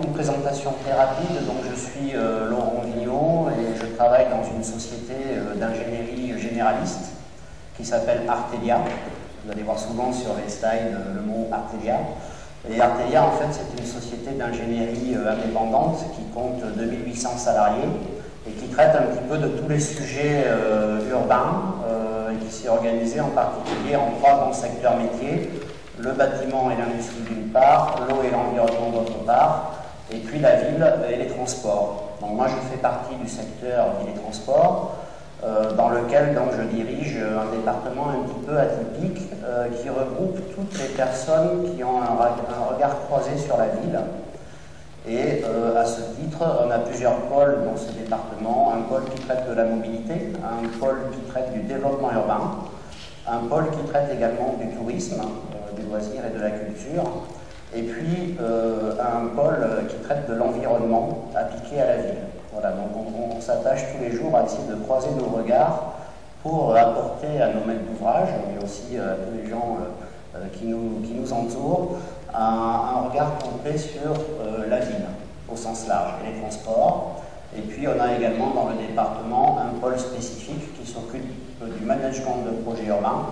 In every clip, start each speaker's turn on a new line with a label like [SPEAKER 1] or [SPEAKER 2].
[SPEAKER 1] Une présentation très rapide. Donc, je suis Laurent Vigneault et je travaille dans une société d'ingénierie généraliste qui s'appelle Artelia. Vous allez voir souvent sur les slides le mot Artelia. Et Artelia, en fait, c'est une société d'ingénierie indépendante qui compte 2800 salariés et qui traite un petit peu de tous les sujets urbains et qui s'est organisée en particulier en trois grands secteurs métiers: le bâtiment et l'industrie d'une part, l'eau et l'environnement d'autre part, et puis la ville et les transports. Donc moi, je fais partie du secteur ville et transports, dans lequel donc, je dirige un département un petit peu atypique qui regroupe toutes les personnes qui ont un regard croisé sur la ville. Et à ce titre, on a plusieurs pôles dans ce département. Un pôle qui traite de la mobilité, un pôle qui traite du développement urbain, un pôle qui traite également du tourisme, du loisir et de la culture, et puis un pôle qui traite de l'environnement appliqué à la ville. Voilà, donc on s'attache tous les jours à essayer de croiser nos regards pour apporter à nos maîtres d'ouvrage, mais aussi à tous les gens qui nous entourent, un regard complet sur la ville, au sens large, et les transports. Et puis on a également dans le département un pôle spécifique qui s'occupe du management de projets urbains.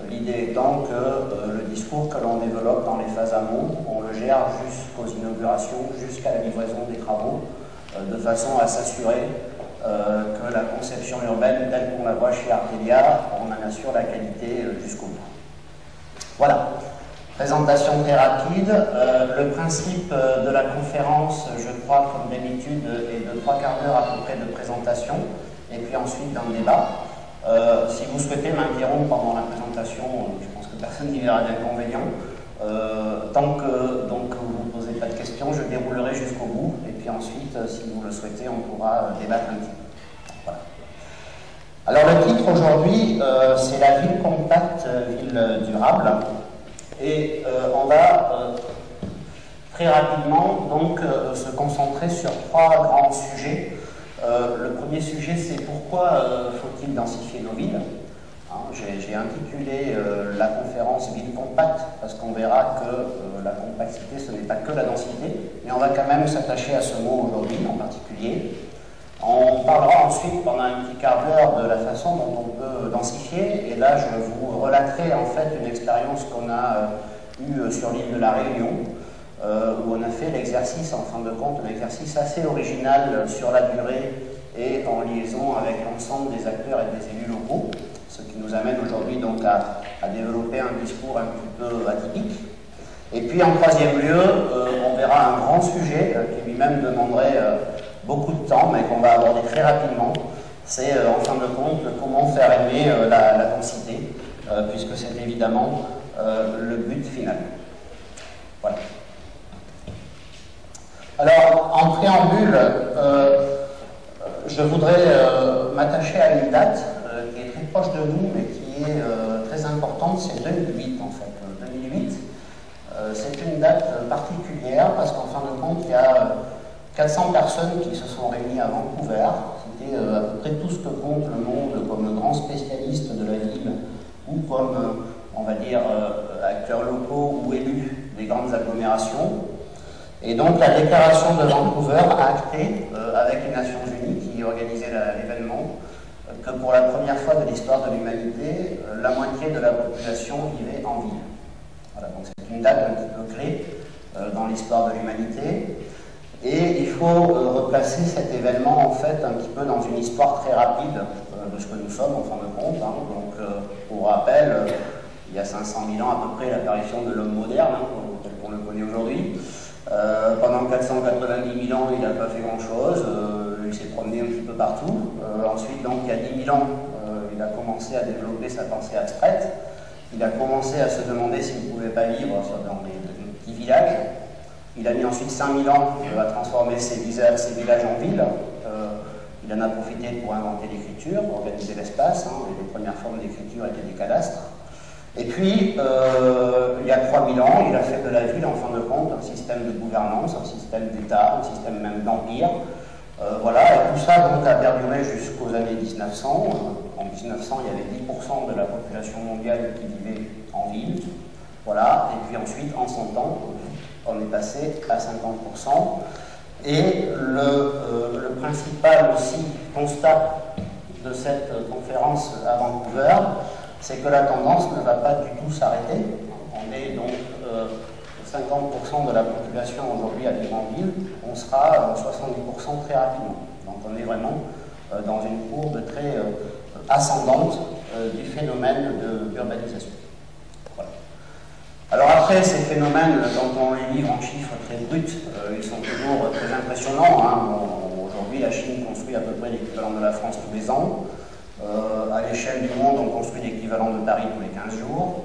[SPEAKER 1] L'idée étant que le discours que l'on développe dans les phases amont, on le gère jusqu'aux inaugurations, jusqu'à la livraison des travaux, de façon à s'assurer que la conception urbaine, telle qu'on la voit chez Artelia, on en assure la qualité jusqu'au bout. Voilà. Présentation très rapide. Le principe de la conférence, je crois, comme d'habitude, est de 3 quarts d'heure à peu près de présentation, et puis ensuite d'un débat. Si vous souhaitez m'interrompre pendant la présentation, je pense que personne n'y verra d'inconvénient. Tant que vous ne posez pas de questions, je déroulerai jusqu'au bout, et puis ensuite, si vous le souhaitez, on pourra débattre un petit peu. Voilà. Alors le titre aujourd'hui, c'est la ville compacte, ville durable. Et on va très rapidement donc se concentrer sur 3 grands sujets. Le premier sujet, c'est pourquoi faut-il densifier nos villes. J'ai intitulé la conférence Ville compacte, parce qu'on verra que la complexité, ce n'est pas que la densité, mais on va quand même s'attacher à ce mot aujourd'hui en particulier. On parlera ensuite pendant un petit quart d'heure de la façon dont on peut densifier, et là je vous relaterai en fait une expérience qu'on a eue sur l'île de la Réunion, où on a fait l'exercice, en fin de compte, un exercice assez original sur la durée et en liaison avec l'ensemble des acteurs et des élus locaux, ce qui nous amène aujourd'hui donc à développer un discours un petit peu atypique. Et puis en troisième lieu, on verra un grand sujet qui lui-même demanderait beaucoup de temps, mais qu'on va aborder très rapidement. C'est en fin de compte comment faire aimer la densité, puisque c'est évidemment le but final. Voilà. Alors, en préambule, je voudrais m'attacher à une date qui est très proche de nous, mais qui est très importante, c'est 2008 en fait. 2008, c'est une date particulière parce qu'en fin de compte, il y a 400 personnes qui se sont réunies à Vancouver. C'était à peu près tout ce que compte le monde comme grand spécialiste de la ville ou comme, on va dire, acteurs locaux ou élus des grandes agglomérations. Et donc la déclaration de Vancouver a acté, avec les Nations Unies qui organisaient l'événement, que pour la première fois de l'histoire de l'humanité, la moitié de la population vivait en ville. Voilà, donc c'est une date un petit peu clé dans l'histoire de l'humanité. Et il faut replacer cet événement en fait un petit peu dans une histoire très rapide de ce que nous sommes en fin de compte. Donc pour rappel, il y a 500 000 ans à peu près l'apparition de l'homme moderne, tel qu'on le connaît aujourd'hui. Pendant 490 000 ans, il n'a pas fait grand-chose, il s'est promené un petit peu partout. Ensuite, donc, il y a 10 000 ans, il a commencé à développer sa pensée abstraite. Il a commencé à se demander s'il ne pouvait pas vivre dans des petits villages. Il a mis ensuite 5000 ans à transformer ces villages en villes. Il en a profité pour inventer l'écriture, pour organiser l'espace. Les premières formes d'écriture étaient des cadastres. Et puis, il y a 3000 ans, il a fait de la ville, en fin de compte, un système de gouvernance, un système d'État, un système même d'empire. Voilà, et tout ça donc, a perduré jusqu'aux années 1900. En 1900, il y avait 10% de la population mondiale qui vivait en ville. Voilà, et puis ensuite, en 100 ans, on est passé à 50%. Et le principal aussi constat de cette conférence à Vancouver, c'est que la tendance ne va pas du tout s'arrêter. On est donc 50% de la population aujourd'hui à vivre en ville, on sera 70% très rapidement. Donc on est vraiment dans une courbe très ascendante du phénomène d'urbanisation. Voilà. Alors après, ces phénomènes, quand on les livre en chiffres très bruts, ils sont toujours très impressionnants. Hein. Aujourd'hui, la Chine construit à peu près l'équivalent de la France tous les ans. À l'échelle du monde, on construit l'équivalent de Paris tous les 15 jours.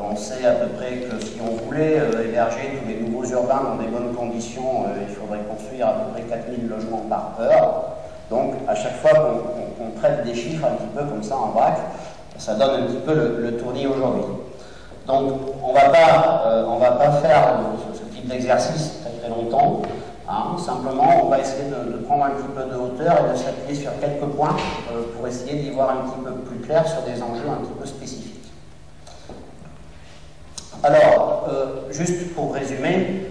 [SPEAKER 1] On sait à peu près que si on voulait héberger tous les nouveaux urbains dans des bonnes conditions, il faudrait construire à peu près 4000 logements par heure. Donc, à chaque fois qu'on traite des chiffres un petit peu comme ça en vrac, ça donne un petit peu le tournis aujourd'hui. Donc, on va pas faire ce type d'exercice très très longtemps. Hein. Simplement, on va essayer de prendre un petit peu de hauteur et de s'appuyer sur quelques points pour essayer d'y voir un petit peu plus clair sur des enjeux un petit peu spécifiques. Alors, juste pour résumer,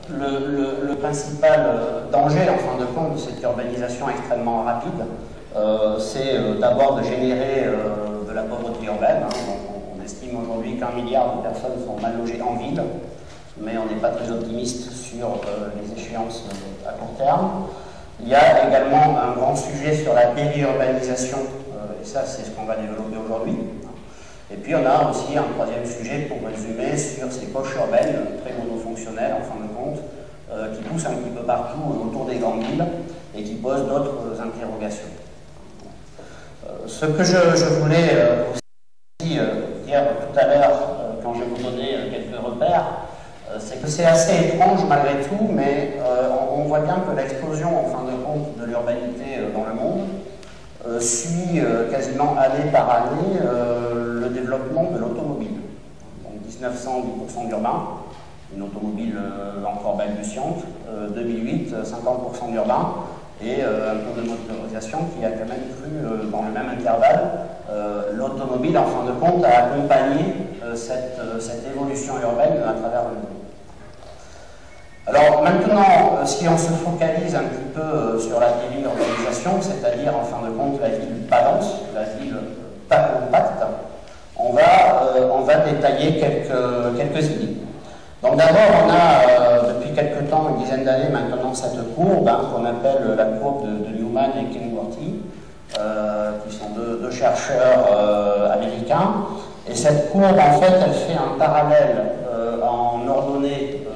[SPEAKER 1] le principal danger, en fin de compte, de cette urbanisation extrêmement rapide, c'est d'abord de générer de la pauvreté urbaine. Hein. Donc, on estime aujourd'hui qu'1 milliard de personnes sont mal logées en ville, mais on n'est pas très optimiste sur les échéances à court terme. Il y a également un grand sujet sur la périurbanisation, et ça c'est ce qu'on va développer aujourd'hui. Et puis on a aussi un troisième sujet, pour résumer, sur ces poches urbaines très monofonctionnelles en fin de compte, qui poussent un petit peu partout autour des grandes villes et qui posent d'autres interrogations. Ce que je voulais aussi dire tout à l'heure, quand je vous donnais quelques repères, c'est que c'est assez étrange malgré tout, mais on voit bien que l'explosion en fin de compte de l'urbanité dans le monde suit quasiment année par année le développement de l'automobile. Donc 1900, 10% d'urbain, une automobile encore balbutiante, 2008, 50% d'urbain, et un taux de motorisation qui a quand même cru, dans le même intervalle, l'automobile en fin de compte a accompagné cette évolution urbaine à travers le monde. Alors maintenant, si on se focalise un petit peu sur la périurbanisation, c'est-à-dire en fin de compte la ville pas dense, la ville pas compacte, on va détailler quelques idées. Donc d'abord, on a depuis quelque temps, une dizaine d'années maintenant, cette courbe qu'on appelle la courbe de Newman et Kenworthy, qui sont deux chercheurs américains. Et cette courbe, en fait, elle fait un parallèle en ordonnée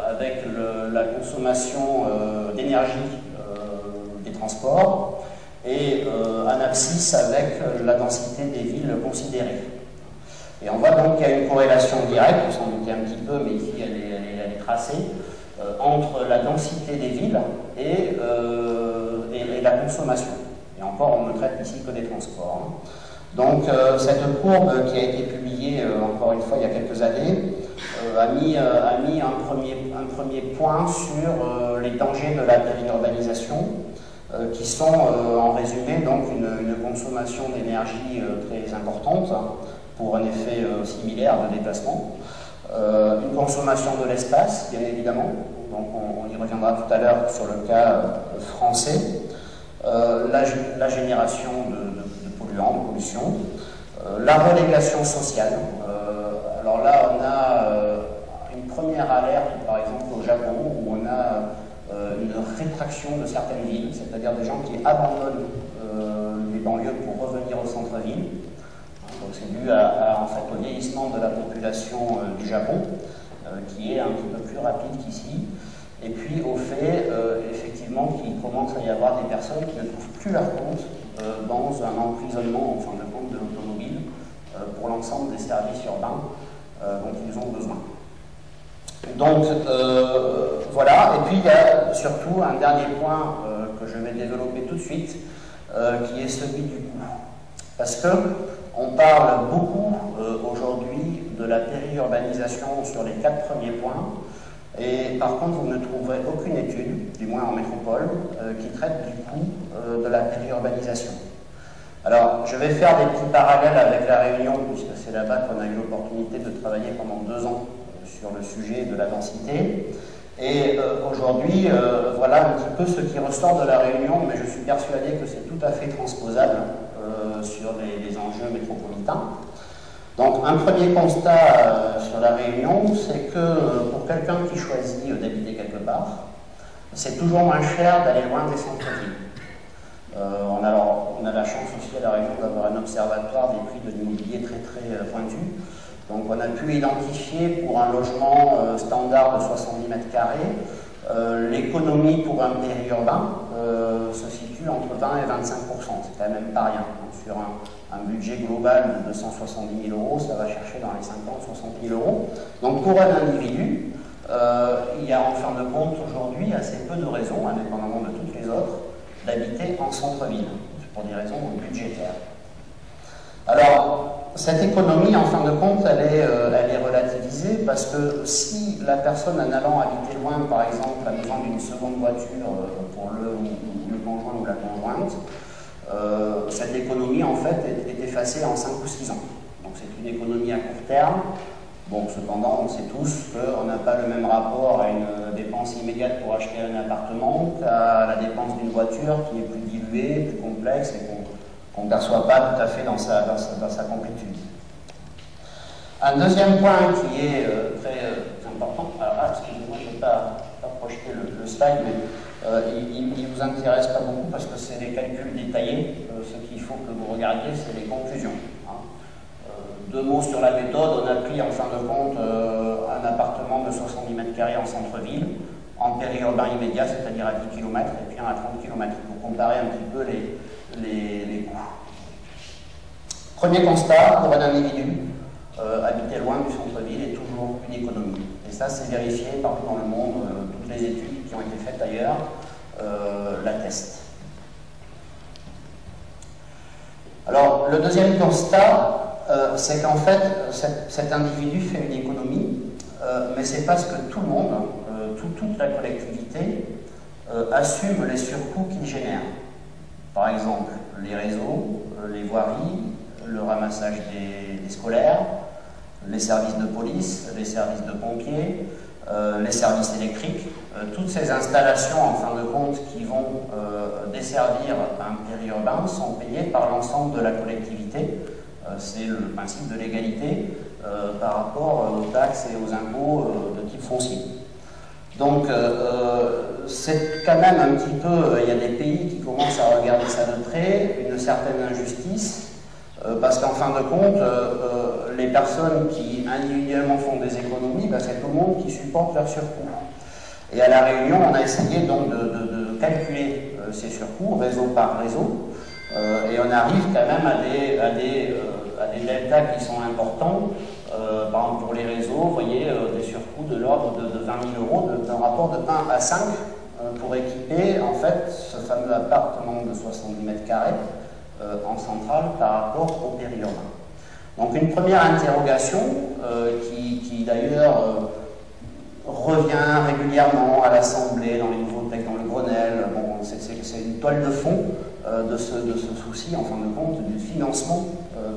[SPEAKER 1] avec la consommation d'énergie des transports et un abscisse avec la densité des villes considérées. Et on voit donc qu'il y a une corrélation directe, on s'en doutait un petit peu, mais ici elle est tracée, entre la densité des villes et la consommation. Et encore, on ne traite ici que des transports. Hein. Donc cette courbe qui a été publiée, encore une fois, il y a quelques années, a mis un premier point sur les dangers de la périurbanisation, qui sont en résumé donc une consommation d'énergie très importante, pour un effet similaire de déplacement, une consommation de l'espace, bien évidemment, donc on y reviendra tout à l'heure sur le cas français, la génération de polluants, de pollution, la relégation sociale. Alors là, on a une première alerte, par exemple au Japon, où on a une rétraction de certaines villes, c'est-à-dire des gens qui abandonnent les banlieues pour revenir au centre-ville. Donc c'est dû en fait, au vieillissement de la population du Japon, qui est un petit peu plus rapide qu'ici, et puis au fait, effectivement, qu'il commence à y avoir des personnes qui ne trouvent plus leur compte dans un emprisonnement, en fin de compte, de l'automobile pour l'ensemble des services urbains dont ils ont besoin. Donc voilà, et puis il y a surtout un dernier point que je vais développer tout de suite, qui est celui du coût. Parce que on parle beaucoup aujourd'hui de la périurbanisation sur les 4 premiers points, et par contre vous ne trouverez aucune étude, du moins en métropole, qui traite du coût de la périurbanisation. Alors je vais faire des petits parallèles avec la Réunion, puisque c'est là-bas qu'on a eu l'opportunité de travailler pendant 2 ans sur le sujet de la densité. Et aujourd'hui, voilà un petit peu ce qui ressort de la Réunion, mais je suis persuadé que c'est tout à fait transposable sur les enjeux métropolitains. Donc un premier constat sur la Réunion, c'est que pour quelqu'un qui choisit d'habiter quelque part, c'est toujours moins cher d'aller loin des centres-villes. On a la chance aussi à la Réunion d'avoir un observatoire des prix de l'immobilier très très pointu. Donc on a pu identifier pour un logement standard de 70 mètres carrés, l'économie pour un périurbain se situe entre 20 et 25%, c'est quand même pas rien. Donc, sur un budget global de 270 000 euros, ça va chercher dans les 50-60 000 euros. Donc pour un individu, il y a en fin de compte aujourd'hui assez peu de raisons, indépendamment de toutes les autres, d'habiter en centre-ville, pour des raisons budgétaires. Alors, cette économie, en fin de compte, elle est relativisée parce que si la personne en allant habiter loin, par exemple, a besoin d'une seconde voiture pour le conjoint ou la conjointe, cette économie, en fait, est effacée en 5 ou 6 ans. Donc c'est une économie à court terme. Bon, cependant, on sait tous qu'on n'a pas le même rapport à une dépense immédiate pour acheter un appartement qu'à la dépense d'une voiture qui est plus diluée, plus complexe et qu'on ne perçoit pas tout à fait dans sa complétude. Un deuxième point qui est très important, alors excusez-moi, je n'ai pas projeté le slide, mais il ne vous intéresse pas beaucoup parce que c'est les calculs détaillés. Ce qu'il faut que vous regardiez, c'est les conclusions. Deux mots sur la méthode. On a pris en fin de compte un appartement de 70 mètres carrés en centre-ville, en périurbain immédiat, c'est-à-dire à 10 km, et puis un à 30 km, pour comparer un petit peu les coûts. Premier constat, pour un individu, habiter loin du centre-ville est toujours une économie. Et ça, c'est vérifié partout dans le monde. Toutes les études qui ont été faites ailleurs l'attestent. Alors, le deuxième constat, c'est qu'en fait, cet individu fait une économie, mais c'est parce que tout le monde, toute la collectivité, assume les surcoûts qu'il génère. Par exemple, les réseaux, les voiries, le ramassage des scolaires, les services de police, les services de pompiers, les services électriques, toutes ces installations, en fin de compte, qui vont desservir un périurbain sont payées par l'ensemble de la collectivité. C'est le principe de l'égalité par rapport aux taxes et aux impôts de type foncier. Donc, c'est quand même un petit peu, il y a des pays qui commencent à regarder ça de près, une certaine injustice, parce qu'en fin de compte, les personnes qui individuellement font des économies, ben, c'est tout le monde qui supporte leurs surcoûts. Et à La Réunion, on a essayé donc de calculer ces surcoûts, réseau par réseau, et on arrive quand même à des deltas qui sont importants. Par exemple, pour les réseaux, vous voyez des surcoûts de l'ordre de 20 000 euros, d'un rapport de 1 à 5 pour équiper en fait ce fameux appartement de 70 mètres carrés en centrale par rapport au périurbain. Donc une première interrogation qui d'ailleurs revient régulièrement à l'Assemblée, dans les nouveaux textes, dans le Grenelle. Bon, c'est une toile de fond de ce souci, en fin de compte, du financement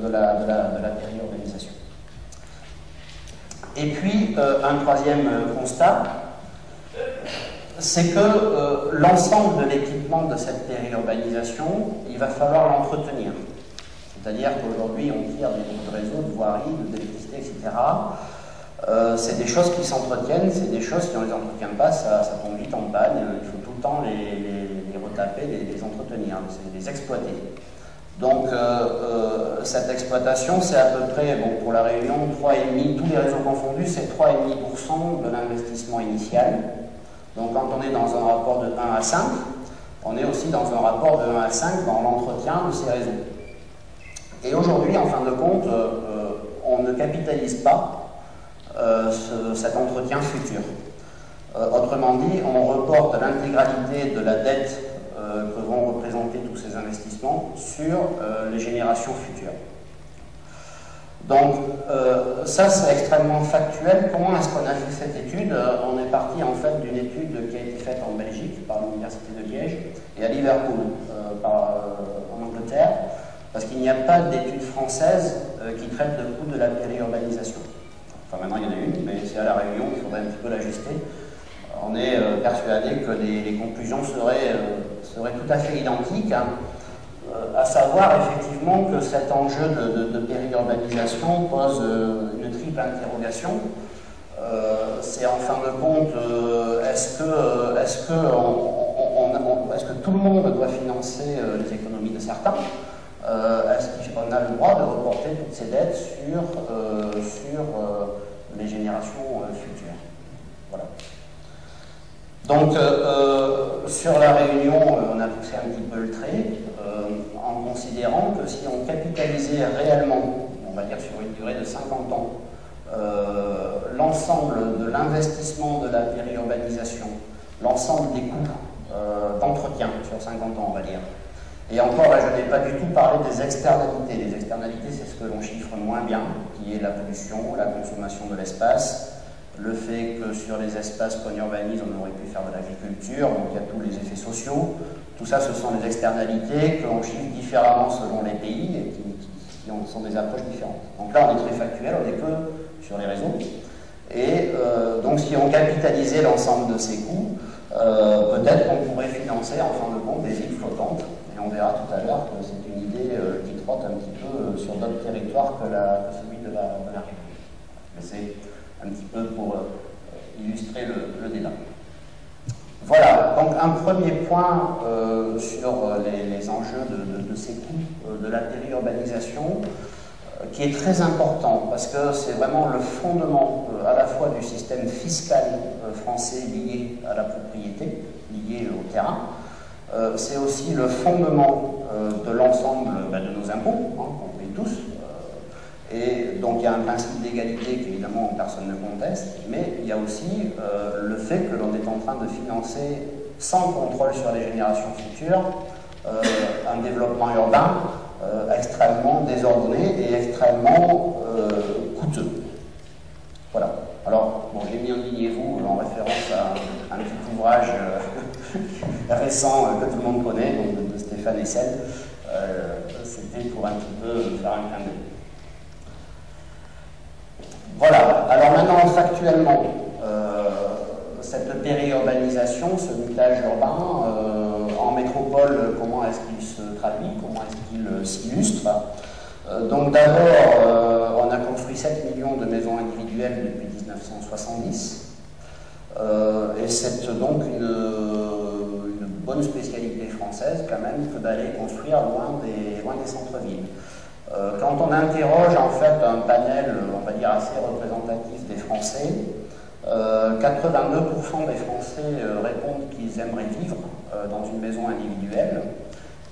[SPEAKER 1] de la périurbanisation. Et puis, un troisième constat, c'est que l'ensemble de l'équipement de cette périurbanisation, il va falloir l'entretenir. C'est-à-dire qu'aujourd'hui, on tire des réseaux de voirie, d'électricité, etc. C'est des choses qui s'entretiennent, c'est des choses, si on ne les entretient pas, ça tombe vite en panne. Il faut tout le temps les retaper, les entretenir, les exploiter. Donc, cette exploitation, c'est à peu près, bon, pour La Réunion, 3,5%, tous les réseaux confondus, c'est 3,5% de l'investissement initial. Donc, quand on est dans un rapport de 1 à 5, on est aussi dans un rapport de 1 à 5 dans l'entretien de ces réseaux. Et aujourd'hui, en fin de compte, on ne capitalise pas cet entretien futur. Autrement dit, on reporte l'intégralité de la dette que vont représenter tous ces investissements sur les générations futures. Donc, ça c'est extrêmement factuel. Comment est-ce qu'on a fait cette étude? On est parti en fait d'une étude qui a été faite en Belgique par l'Université de Liège et à Liverpool en Angleterre, parce qu'il n'y a pas d'étude française qui traite le coût de la périurbanisation. Enfin, maintenant, il y en a une, mais c'est à La Réunion, il faudrait un petit peu l'ajuster. On est persuadé que les conclusions seraient tout à fait identiques, hein, à savoir effectivement que cet enjeu de périurbanisation pose une triple interrogation. C'est en fin de compte, est-ce que tout le monde doit financer les économies de certains? Est-ce qu'on a le droit de reporter toutes ces dettes sur les générations futures? Voilà. Donc, sur La Réunion, on a poussé un petit peu le trait, en considérant que si on capitalisait réellement, on va dire sur une durée de 50 ans, l'ensemble de l'investissement de la périurbanisation, l'ensemble des coûts d'entretien sur 50 ans, on va dire. Et encore, là, je n'ai pas du tout parlé des externalités. Les externalités, c'est ce que l'on chiffre moins bien, qui est la pollution, la consommation de l'espace, le fait que sur les espaces qu'on urbanise, on aurait pu faire de l'agriculture, donc il y a tous les effets sociaux. Tout ça, ce sont les externalités que l'on chiffre différemment selon les pays et qui sont des approches différentes. Donc là, on est très factuel, on est que sur les réseaux. Et donc, si on capitalisait l'ensemble de ces coûts, peut-être qu'on pourrait financer, en fin de compte, des villes flottantes. Et on verra tout à l'heure que c'est une idée qui trotte un petit peu sur d'autres territoires que celui de la République. Mais c'est un petit peu pour illustrer le débat. Voilà, donc un premier point sur les enjeux de ces coûts de la périurbanisation, qui est très important, parce que c'est vraiment le fondement à la fois du système fiscal français lié à la propriété, lié au terrain. C'est aussi le fondement de l'ensemble de nos impôts, hein, qu'on paye tous. Et donc il y a un principe d'égalité qu'évidemment personne ne conteste, mais il y a aussi le fait que l'on est en train de financer, sans contrôle sur les générations futures, un développement urbain extrêmement désordonné et extrêmement coûteux. Voilà. Alors, bon, j'ai mis Indignez-vous en référence à un petit ouvrage récent que tout le monde connaît, donc de Stéphane Hessel. C'était pour un petit peu faire un clin d'œil. Voilà. Alors maintenant, factuellement, cette périurbanisation, ce mutage urbain, en métropole, comment est-ce qu'il se traduit, comment est-ce qu'il s'illustre? Donc d'abord, on a construit 7 millions de maisons individuelles depuis 1970, et c'est donc une bonne spécialité française quand même que d'aller construire loin des centres-villes. Quand on interroge en fait un panel, on va dire, assez représentatif des Français, 82% des Français répondent qu'ils aimeraient vivre dans une maison individuelle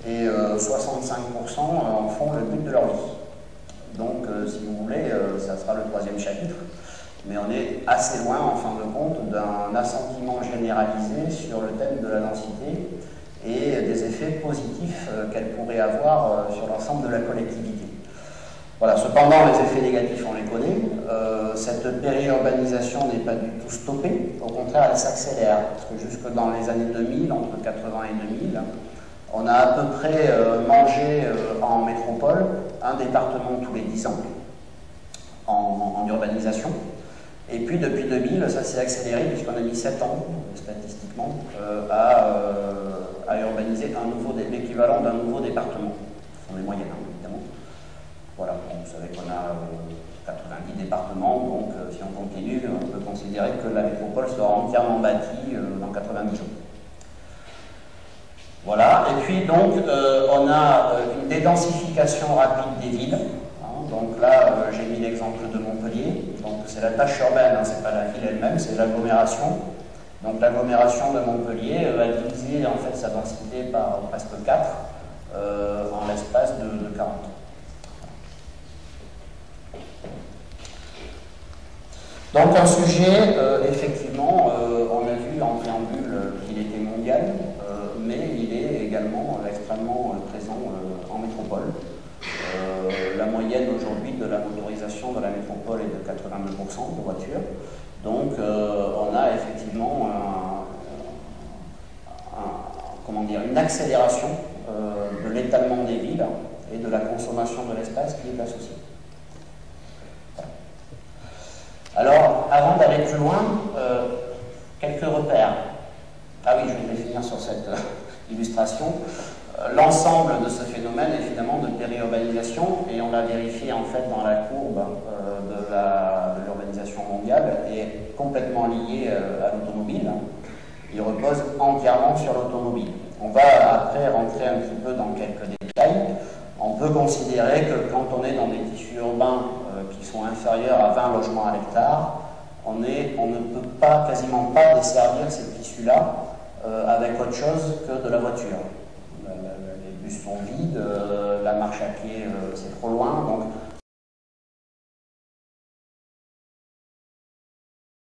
[SPEAKER 1] et 65% en font le but de leur vie. Donc, si vous voulez, ça sera le troisième chapitre, mais on est assez loin, en fin de compte, d'un assentiment généralisé sur le thème de la densité et des effets positifs qu'elle pourrait avoir sur l'ensemble de la collectivité. Voilà, cependant, les effets négatifs, on les connaît. Cette périurbanisation n'est pas du tout stoppée. Au contraire, elle s'accélère. Parce que jusque dans les années 2000, entre 80 et 2000, on a à peu près mangé en métropole un département tous les 10 ans en urbanisation. Et puis, depuis 2000, ça s'est accéléré, puisqu'on a mis 7 ans, statistiquement, à urbaniser l'équivalent d'un nouveau département. Ce sont les moyennes, hein, évidemment. Voilà, vous savez qu'on a 90 départements, donc si on continue, on peut considérer que la métropole sera entièrement bâtie dans 90 jours. Voilà, et puis donc on a une dédensification rapide des villes. Hein, donc là, j'ai mis l'exemple de Montpellier, donc c'est la tâche urbaine, hein, c'est pas la ville elle-même, c'est l'agglomération. Donc l'agglomération de Montpellier a divisé en fait sa densité par presque 4 en l'espace de 40 ans. Donc un sujet, effectivement, on a vu en préambule qu'il était mondial, mais il est également extrêmement présent en métropole. La moyenne aujourd'hui de la motorisation de la métropole est de 82% de voitures. Donc on a effectivement une accélération de l'étalement des villes et de la consommation de l'espace qui est associée. Alors, avant d'aller plus loin, quelques repères. Ah oui, je vais finir sur cette illustration. L'ensemble de ce phénomène, évidemment, de périurbanisation, et on l'a vérifié en fait dans la courbe de l'urbanisation mondiale, est complètement lié à l'automobile. Il repose entièrement sur l'automobile. On va après rentrer un petit peu dans quelques détails. On peut considérer que quand on est dans des tissus urbains qui sont inférieurs à 20 logements à l'hectare, on ne peut pas, quasiment pas desservir ces tissus-là avec autre chose que de la voiture. Les bus sont vides, la marche à pied c'est trop loin, donc